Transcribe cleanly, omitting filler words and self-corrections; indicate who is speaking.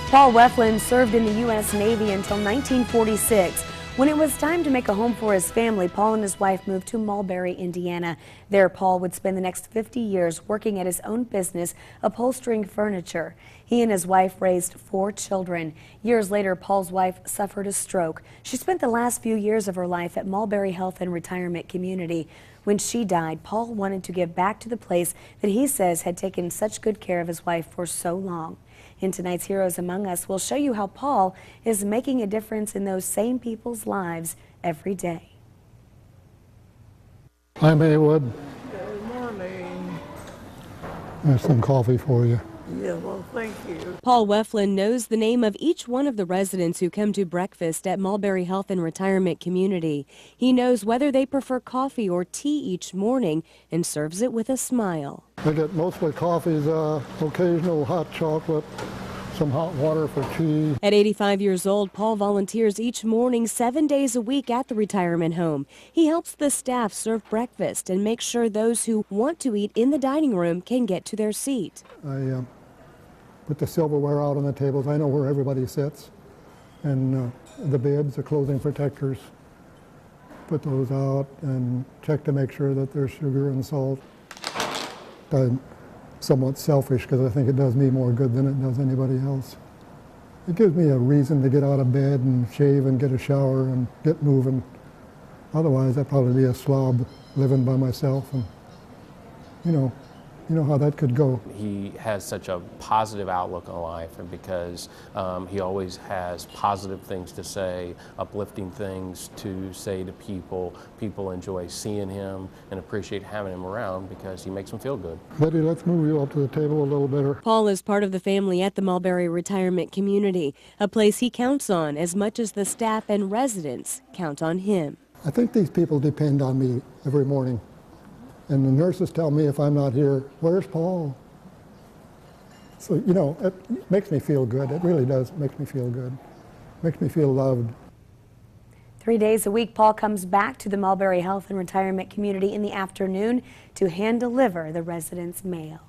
Speaker 1: Paul Weflin served in the U.S. Navy until 1946. When it was time to make a home for his family, Paul and his wife moved to Mulberry, Indiana. There, Paul would spend the next 50 years working at his own business, upholstering furniture. He and his wife raised 4 children. Years later, Paul's wife suffered a stroke. She spent the last few years of her life at Mulberry Health and Retirement Community. When she died, Paul wanted to give back to the place that he says had taken such good care of his wife for so long. In tonight's Heroes Among Us, we'll show you how Paul is making a difference in those same people's lives every day.
Speaker 2: Hi, Maywood.
Speaker 3: Good morning.
Speaker 2: There's some coffee for you.
Speaker 3: Yeah, well, thank you.
Speaker 1: Paul Weflin knows the name of each one of the residents who come to breakfast at Mulberry Health and Retirement Community. He knows whether they prefer coffee or tea each morning and serves it with a smile.
Speaker 2: I get mostly coffees, occasional hot chocolate, some hot water for tea.
Speaker 1: At 85 years old, Paul volunteers each morning 7 days a week at the retirement home. He helps the staff serve breakfast and make sure those who want to eat in the dining room can get to their seat.
Speaker 2: I put the silverware out on the tables. I know where everybody sits. And the bibs, the clothing protectors, put those out and check to make sure that there's sugar and salt. I'm somewhat selfish because I think it does me more good than it does anybody else. It gives me a reason to get out of bed and shave and get a shower and get moving. Otherwise, I'd probably be a slob living by myself, and you know how that could go.
Speaker 4: He has such a positive outlook on life, and because he always has positive things to say, uplifting things to say to people. People enjoy seeing him and appreciate having him around because he makes them feel good.
Speaker 2: Betty, let's move you up to the table a little better.
Speaker 1: Paul is part of the family at the Mulberry Retirement Community, a place he counts on as much as the staff and residents count on him.
Speaker 2: I think these people depend on me every morning. And the nurses tell me if I'm not here, where's Paul? So, it makes me feel good. It really does. It makes me feel good. It makes me feel loved.
Speaker 1: 3 days a week, Paul comes back to the Mulberry Health and Retirement Community in the afternoon to hand deliver the residents' mail.